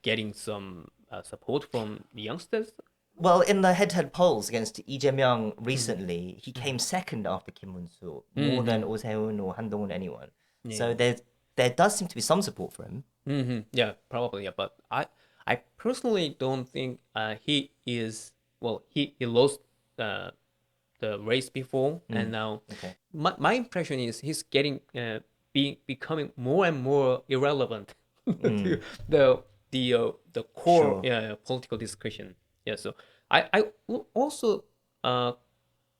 getting some support from the youngsters? Well, in the head-to-head polls against Lee Jae-myung recently, he came second after Kim Moon-soo, more than Oh Se-hoon or Han Dong-un, anyone. So there does seem to be some support for him. Yeah, probably. Yeah, but I personally don't think he is. Well, he lost the race before, and now my impression is he's getting becoming more and more irrelevant to the core political discussion. So I will also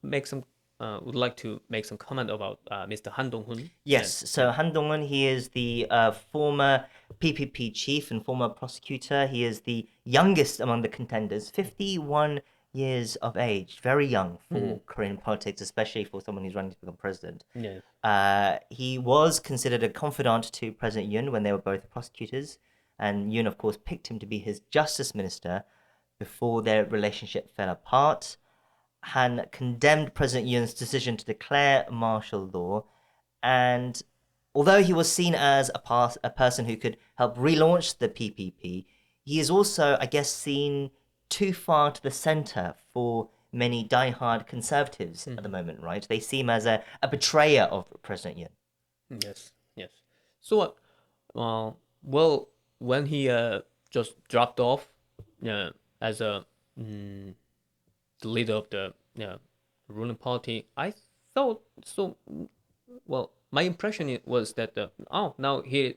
make some would like to make some comment about Mr. Han Dong-hun. Yes, so Han Dong-un, he is the former PPP chief and former prosecutor. He is the youngest among the contenders, 51 years of age, very young for Korean politics, especially for someone who's running to become president. He was considered a confidant to President Yoon when they were both prosecutors, and Yoon, of course, picked him to be his justice minister before their relationship fell apart. Han condemned President Yoon's decision to declare martial law, and although he was seen as a person who could help relaunch the PPP, he is also, I guess, seen too far to the center for many die-hard conservatives at the moment, right? They see him as a betrayer of President Yoon. Yes, yes. So, well, when he just dropped off, as the leader of the ruling party, I thought so. Well, my impression was that now he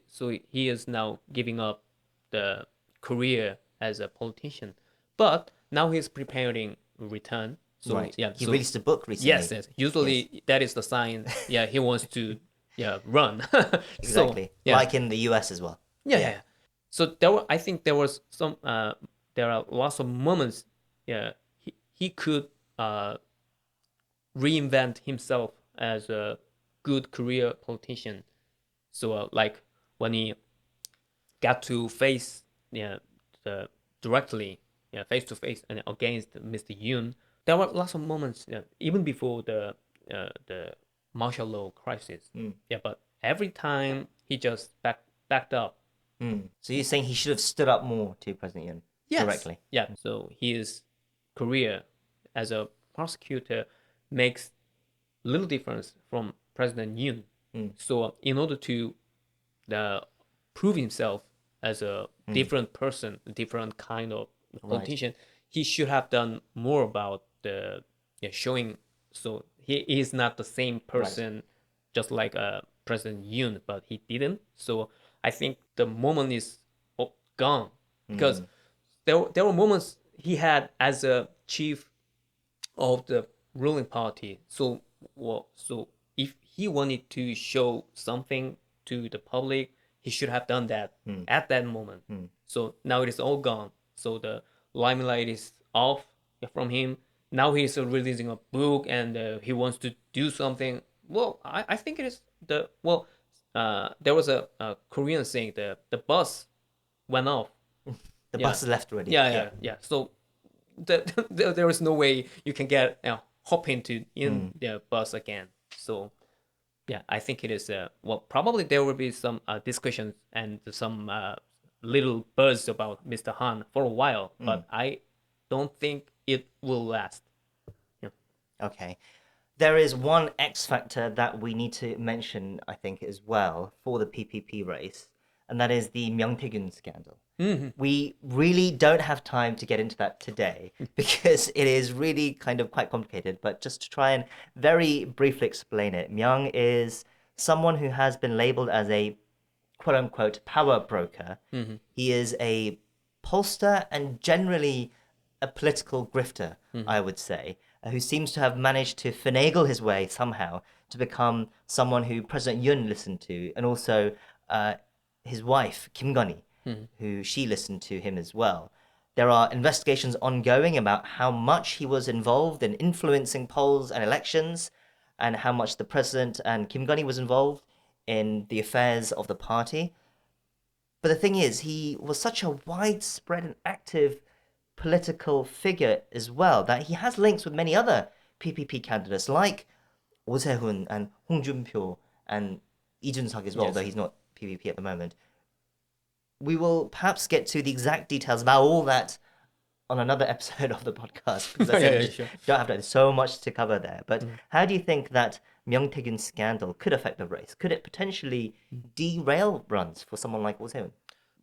is now giving up the career as a politician, but now he's preparing return. So Right. yeah, He so released a book recently. yes. Usually that is the sign. Yeah, he wants to run. So Exactly. yeah, Like in the US as well. yeah. So I think there was some there are lots of moments. Yeah, he could reinvent himself as a good career politician. So like when he got to face the directly face to face and against Mr. Yoon, there were lots of moments even before the martial law crisis. Yeah, but every time he just backed up. So you're saying he should have stood up more to President Yoon directly? Yeah. So his career as a prosecutor makes little difference from President Yoon. So in order to prove himself as a different person, a different kind of politician, he should have done more about the showing. So he is not the same person, just like President Yoon, but he didn't. So I think the moment is gone because there were moments he had as a chief of the ruling party. So if he wanted to show something to the public, he should have done that at that moment. So now it is all gone. So the limelight is off from him. Now he's releasing a book and he wants to do something. Well, I think it is there was a Korean saying the bus went off. The bus is left already. Yeah. So there is no way you can get hop into the bus again. So yeah, I think it is probably there will be some discussions and some little buzz about Mr. Han for a while, but I don't think it will last. Yeah. Okay. There is one X factor that we need to mention, I think, as well for the PPP race, and that is the Myung-tae-gun scandal. We really don't have time to get into that today because it is really kind of quite complicated. But just to try and very briefly explain it, Myung is someone who has been labeled as a quote unquote power broker. He is a pollster and generally a political grifter, I would say, who seems to have managed to finagle his way somehow to become someone who President Yoon listened to, and also his wife, Kim Gun-hee, who she listened to him as well. There are investigations ongoing about how much he was involved in influencing polls and elections, and how much the president and Kim Gun-hee was involved in the affairs of the party. But the thing is, he was such a widespread and active political figure as well that he has links with many other PPP candidates like Oh Se-hun and Hong Jun-pyo and Lee Jun-suk as well, though he's not PPP at the moment. We will perhaps get to the exact details about all that on another episode of the podcast because I think we don't have so much to cover there. But how do you think that Myung-tae-gun scandal could affect the race? Could it potentially derail runs for someone like Oh Se-hun?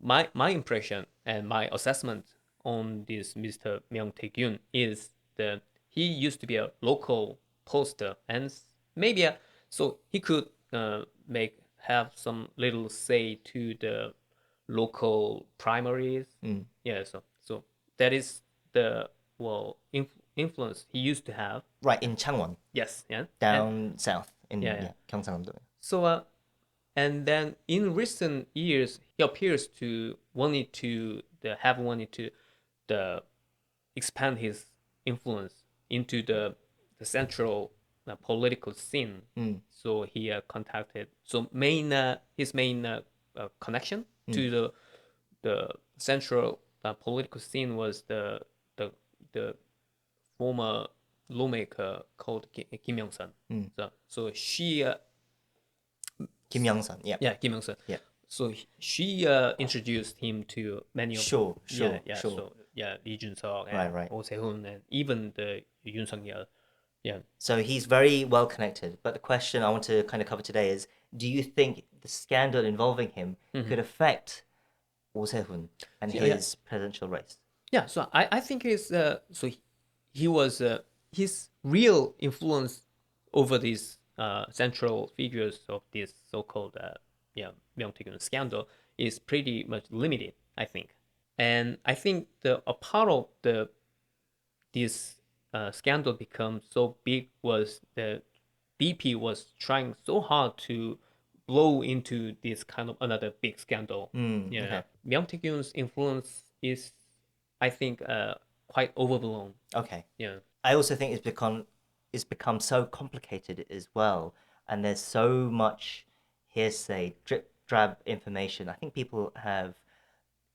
My impression and my assessment on this Mr. Myung-tae-gun is that he used to be a local pollster and maybe so he could have some little say to the local primaries. Yeah, so that is the influence he used to have. Right, in Changwon. Yes, yeah. Down south in Gyeongsang-do. So and then in recent years he appears to wanted to expand his influence into the central political scene. So he contacted his main connection to the central political scene was the former lawmaker called Kim Young-sun. So she Kim Young-sun, yeah, Kim Young-sun. Yeah. So she introduced him to many of Sure. So Lee Jun-seok and Right. Oh Se-hoon and even the Yoon Suk Yeol. Yeah. So he's very well connected. But the question I want to kind of cover today is, do you think the scandal involving him could affect Oh Se-hoon and his presidential race? Yeah, so I think he was his real influence over these central figures of this so-called Myung Tae-kyun scandal is pretty much limited, I think. And I think a part of this scandal become so big was the DP was trying so hard to blow into this kind of another big scandal. Okay. Myung Tae-kyun's influence is, I think, quite overblown. Okay. Yeah. I also think it's become so complicated as well, and there's so much hearsay, drip drab information. I think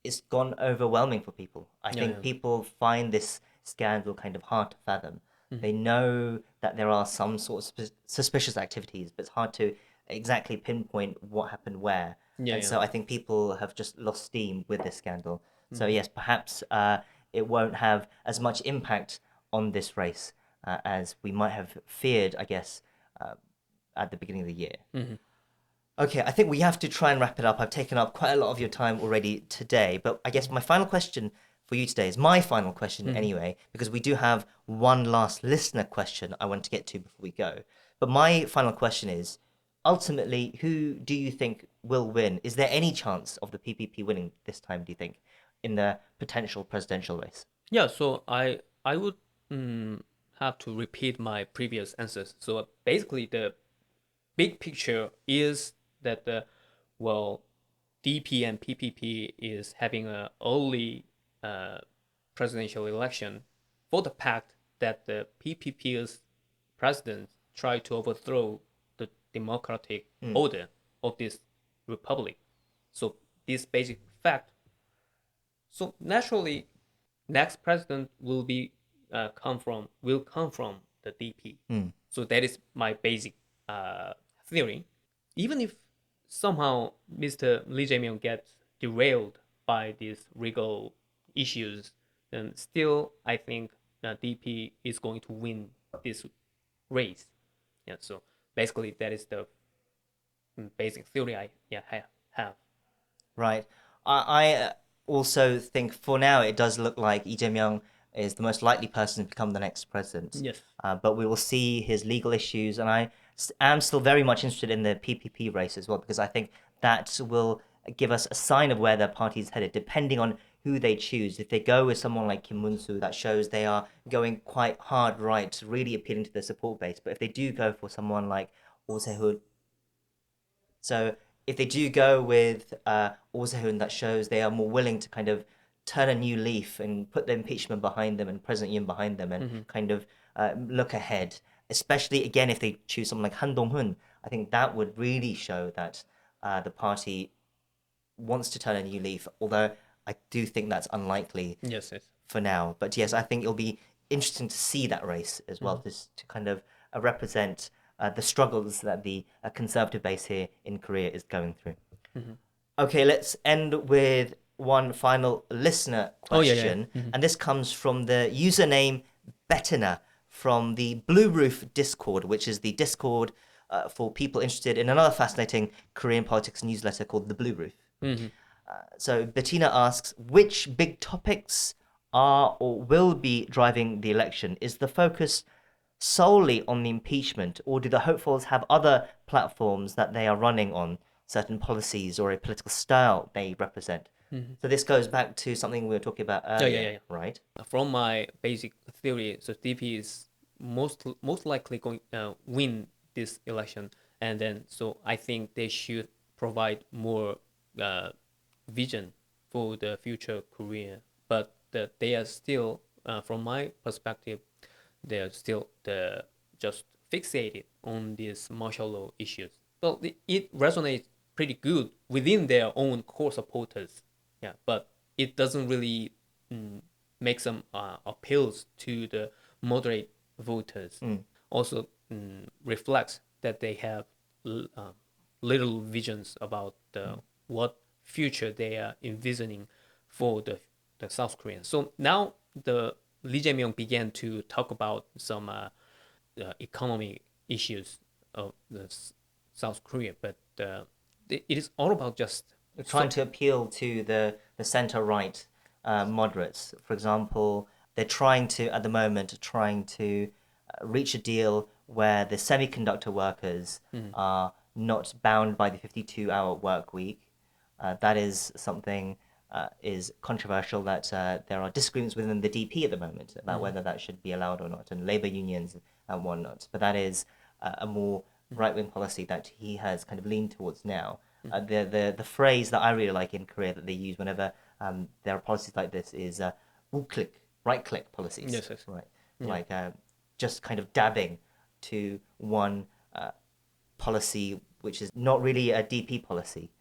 it's gone overwhelming for people. I think people find this scandal kind of hard to fathom. They know that there are some sort of suspicious activities, but it's hard to exactly pinpoint what happened where. So I think people have just lost steam with this scandal. So yes, perhaps it won't have as much impact on this race as we might have feared, I guess, at the beginning of the year. Okay, I think we have to try and wrap it up. I've taken up quite a lot of your time already today, but I guess my final question for you today is my final question anyway, because we do have one last listener question I want to get to before we go. But my final question is, ultimately, who do you think will win? Is there any chance of the PPP winning this time, do you think, in the potential presidential race? Yeah, so I would have to repeat my previous answers. So basically, the big picture is that DP and PPP is having an early presidential election for the fact that the PPP's president tried to overthrow the democratic order of this republic. So this basic fact. So naturally, next president will come from the DP. So that is my basic theory. Even if somehow Mr. Lee Jae-myung gets derailed by these legal issues, then still I think DP is going to win this race. Yeah. So basically, that is the basic theory I have. Right. I also think for now it does look like Lee Jae-myung is the most likely person to become the next president. Yes. But we will see his legal issues, and I am still very much interested in the PPP race as well, because I think that will give us a sign of where their party is headed, depending on who they choose. If they go with someone like Kim Moon-soo, that shows they are going quite hard right, really appealing to their support base. But if they do go for someone like Oh Se-hoon, so if they do go with Oh Se-hoon, that shows they are more willing to kind of turn a new leaf and put the impeachment behind them and President Yoon behind them and kind of look ahead. Especially, again, if they choose someone like Han Dong-hun, I think that would really show that the party wants to turn a new leaf, although I do think that's unlikely Yes. for now. But yes, I think it'll be interesting to see that race as well, just to kind of represent the struggles that the conservative base here in Korea is going through. Okay, let's end with one final listener question. And this comes from the username Bettina from the Blue Roof Discord, which is the Discord for people interested in another fascinating Korean politics newsletter called The Blue Roof. So Bettina asks, which big topics are or will be driving the election? Is the focus solely on the impeachment, or do the hopefuls have other platforms that they are running on, certain policies or a political style they represent? So this goes back to something we were talking about earlier, right? From my basic theory, so DP is most likely going to win this election, and then so I think they should provide more vision for the future Korea, but they are still, from my perspective, they are still just fixated on these martial law issues. Well, it resonates pretty good within their own core supporters, yeah, but it doesn't really make some appeals to the moderate voters also reflects that they have little visions about what future they are envisioning for the South Koreans. So now the Lee Jae-myung began to talk about some economic issues of the South Korea, but it is all about just trying to appeal to the center-right moderates. For example, they're trying to, at the moment, reach a deal where the semiconductor workers are not bound by the 52-hour work week. That is something is controversial, that there are disagreements within the DP at the moment about whether that should be allowed or not, and labor unions and whatnot. But that is a more right-wing policy that he has kind of leaned towards now. The phrase that I really like in Korea that they use whenever there are policies like this is wu-click, right-click policies. Yes, yes. Right. Yeah. Like just kind of dabbing to one policy which is not really a DP policy,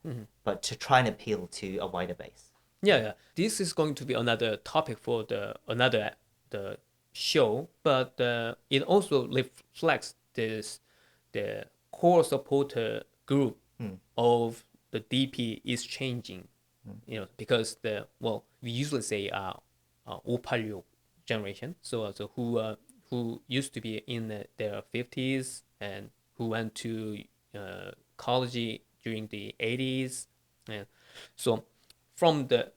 but to try and appeal to a wider base. Yeah. This is going to be another topic for the show, but it also reflects the core supporter group of the DP is changing. Because we usually say 586 generation, so who used to be in their 50s and who went to college during the 80s, and so from the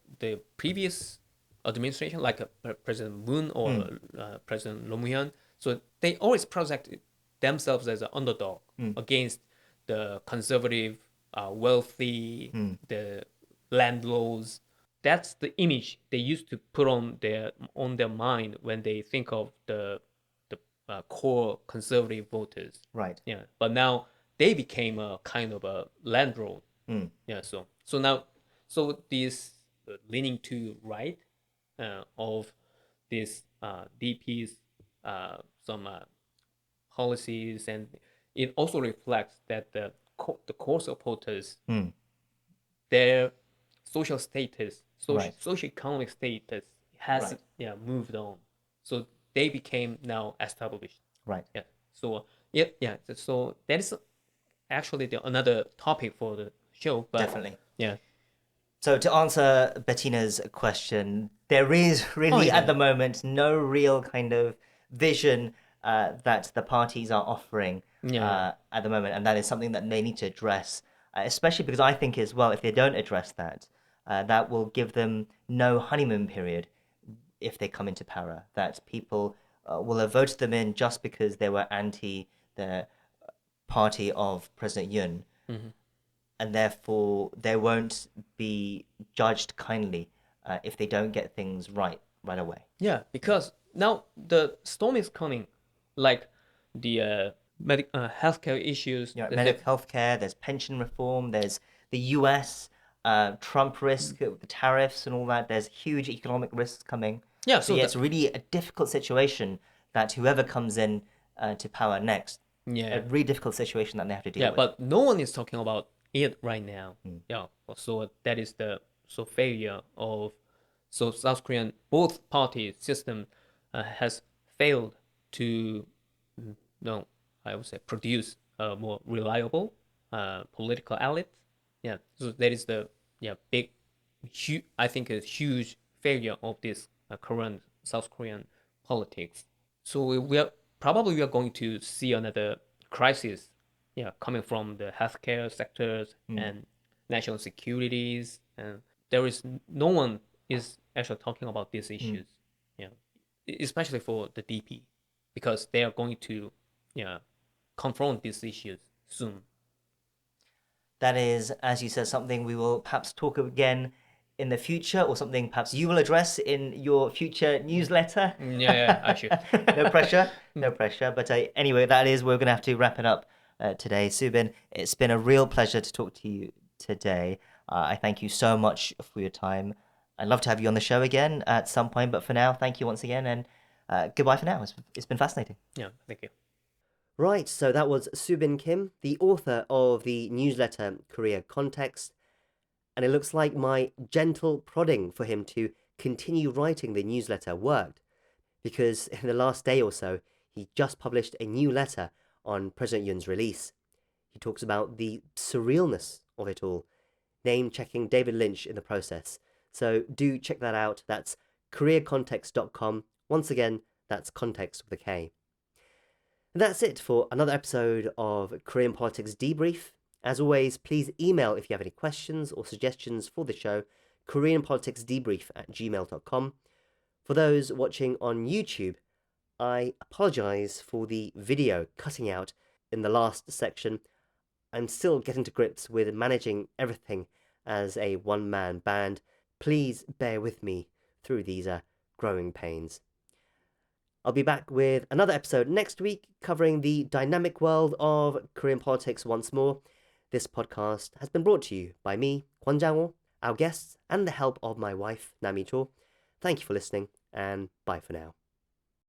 previous administration, like President Moon or President Roh Moo-hyun, so they always projected themselves as an underdog against the conservative, wealthy, the landlords. That's the image they used to put on their mind when they think of the core conservative voters. Right. Yeah. But now they became a kind of a landlord. Yeah. So now, this leaning to right of this DP's some policies, and it also reflects that the core supporters, their social status, socio-economic status has moved on, so they became now established. Right. Yeah. So so that is actually another topic for the show. But definitely. Yeah. So to answer Bettina's question, there is really at the moment no real kind of vision that the parties are offering at the moment, and that is something that they need to address, especially because I think as well, if they don't address that, that will give them no honeymoon period if they come into power, that people will have voted them in just because they were anti the party of President Yoon. And therefore they won't be judged kindly if they don't get things right away. Yeah, because now the storm is coming, like the healthcare issues. Yeah, medical healthcare, there's pension reform, there's the US, Trump risk, the tariffs and all that. There's huge economic risks coming. Yeah, so it's really a difficult situation that whoever comes in to power next, a really difficult situation that they have to deal with. Yeah, but no one is talking about it right now. Yeah, so that is the failure of South Korean both party system has failed to I would say produce a more reliable political elite. Yeah, so that is the big I think a huge failure of this current South Korean politics. So we are going to see another crisis coming from the healthcare sectors and national securities, and there is no one is actually talking about these issues, especially for the DP, because they are going to confront these issues soon. That is, as you said, something we will perhaps talk again in the future, or something perhaps you will address in your future newsletter. I should. No pressure, no pressure. But anyway, we're going to have to wrap it up today. Subin, it's been a real pleasure to talk to you today. I thank you so much for your time. I'd love to have you on the show again at some point, but for now, thank you once again, and goodbye for now. It's been fascinating. Yeah, thank you. Right, so that was Subin Kim, the author of the newsletter Korea Context, and it looks like my gentle prodding for him to continue writing the newsletter worked, because in the last day or so, he just published a new letter on President Yoon's release. He talks about the surrealness of it all, name-checking David Lynch in the process. So do check that out. That's koreacontext.com. Once again, that's context with a K. And that's it for another episode of Korean Politics Debrief. As always, please email if you have any questions or suggestions for the show, koreanpoliticsdebrief@gmail.com. For those watching on YouTube, I apologize for the video cutting out in the last section. I'm still getting to grips with managing everything as a one-man band. Please bear with me through these growing pains. I'll be back with another episode next week covering the dynamic world of Korean politics once more. This podcast has been brought to you by me, Kwon Jang-woo, our guests, and the help of my wife, Nami Cho. Thank you for listening, and bye for now.